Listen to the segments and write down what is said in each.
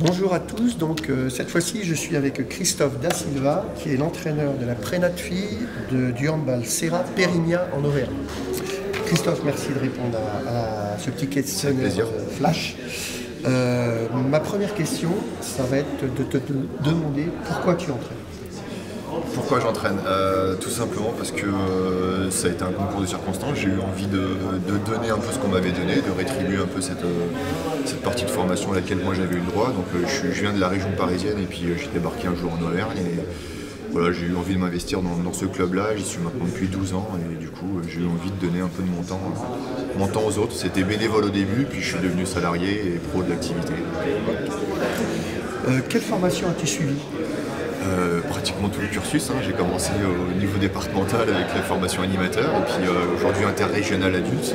Bonjour à tous, cette fois-ci je suis avec Christophe Da Silva qui est l'entraîneur de la prénate fille du handball Serra Périgna en Auvergne. Christophe, merci de répondre à ce petit questionnaire flash. Ma première question, ça va être de te demander pourquoi tu entraînes. Pourquoi j'entraîne Tout simplement parce que ça a été un concours de circonstances. J'ai eu envie de donner un peu ce qu'on m'avait donné, de rétribuer un peu cette partie de formation à laquelle moi j'avais eu le droit. Donc je viens de la région parisienne et puis j'ai débarqué un jour en Auvergne. Et voilà, j'ai eu envie de m'investir dans ce club-là. J'y suis maintenant depuis 12 ans et du coup j'ai eu envie de donner un peu de mon temps aux autres. C'était bénévole au début, puis je suis devenu salarié et pro de l'activité. Quelle formation as-tu suivi? Pratiquement tout le cursus. J'ai commencé au niveau départemental avec la formation animateur et puis aujourd'hui interrégional adulte.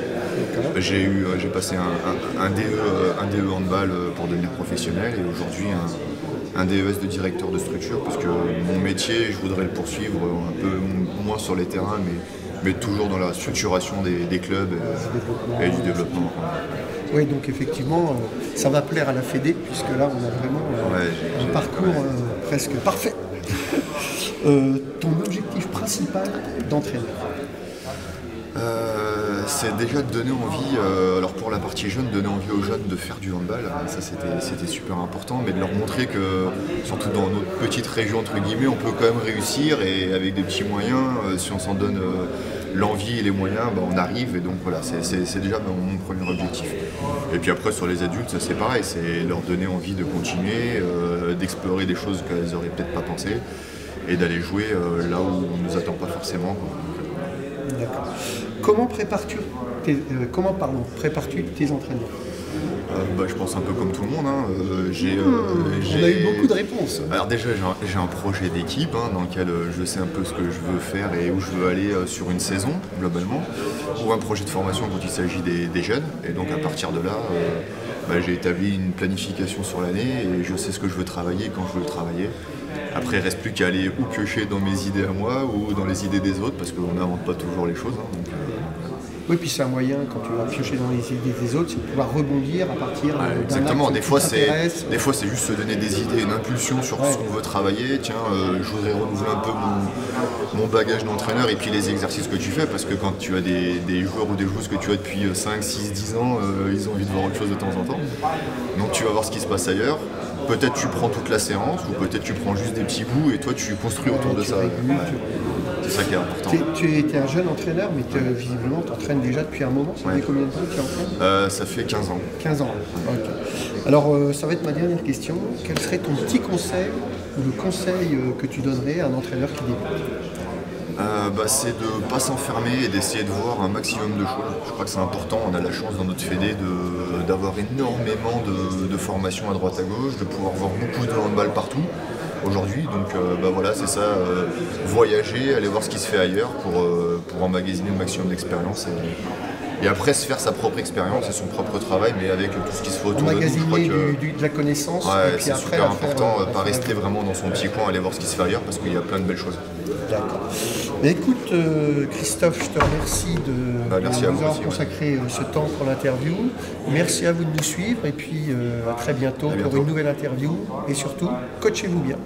J'ai passé un DE handball pour devenir professionnel et aujourd'hui un DES de directeur de structure parce que mon métier, je voudrais le poursuivre un peu moins sur les terrains mais toujours dans la structuration des clubs et du développement. Oui, donc effectivement, ça va plaire à la Fédé, puisque là, on a vraiment un parcours presque parfait. Ton objectif principal d'entraîneur? C'est déjà de donner envie, alors pour la partie jeune, donner envie aux jeunes de faire du handball, ça c'était super important, mais de leur montrer que, surtout dans notre petite région, entre guillemets, on peut quand même réussir et avec des petits moyens, si on s'en donne l'envie et les moyens, on arrive et donc voilà, c'est déjà mon premier objectif. Et puis après sur les adultes, c'est pareil, c'est leur donner envie de continuer, d'explorer des choses qu'elles n'auraient peut-être pas pensé et d'aller jouer là où on ne nous attend pas forcément. D'accord. Comment prépares-tu tes entraînements? Je pense un peu comme tout le monde. On a eu beaucoup de réponses. Alors déjà j'ai un projet d'équipe dans lequel je sais un peu ce que je veux faire et où je veux aller sur une saison globalement, ou un projet de formation quand il s'agit des jeunes. Et donc à partir de là, j'ai établi une planification sur l'année et je sais ce que je veux travailler quand je veux le travailler. Après, il ne reste plus qu'à aller ou piocher dans mes idées à moi ou dans les idées des autres, parce qu'on n'invente pas toujours les choses. Oui, puis c'est un moyen, quand tu vas piocher dans les idées des autres, c'est de pouvoir rebondir à partir d'un exactement. Des fois, c'est t'intéresse. juste se donner des idées, une impulsion sur ce qu'on veut travailler. Tiens, je voudrais renouveler un peu mon bagage d'entraîneur et puis les exercices que tu fais, parce que quand tu as des joueurs ou des joueuses que tu as depuis 5, 6, 10 ans, ils ont envie de voir autre chose de temps en temps. Donc tu vas voir ce qui se passe ailleurs. Peut-être tu prends toute la séance, ou peut-être tu prends juste des petits bouts et toi tu construis autour de ça. C'est ça qui est important. Tu es un jeune entraîneur, mais visiblement tu entraînes déjà depuis un moment. Ça fait combien de temps que tu entraînes? Ça fait 15 ans. 15 ans, ok. Alors ça va être ma dernière question. Quel serait ton petit conseil ou le conseil que tu donnerais à un entraîneur qui débute? C'est de ne pas s'enfermer et d'essayer de voir un maximum de choses. Je crois que c'est important, on a la chance dans notre fédé d'avoir énormément de formations à droite à gauche, de pouvoir voir beaucoup de handball partout aujourd'hui. Donc voilà, c'est ça, voyager, aller voir ce qui se fait ailleurs pour emmagasiner le maximum d'expérience. Et après se faire sa propre expérience et son propre travail, mais avec tout ce qui se fait autour de nous. Emmagasiner de la connaissance. Ouais, c'est super important, pas rester vraiment dans son petit coin, aller voir ce qui se fait ailleurs, parce qu'il y a plein de belles choses. D'accord. Mais écoute, Christophe, je te remercie de nous avoir consacré ce temps pour l'interview. Merci à vous de nous suivre et puis à très bientôt pour une nouvelle interview. Et surtout, coachez-vous bien.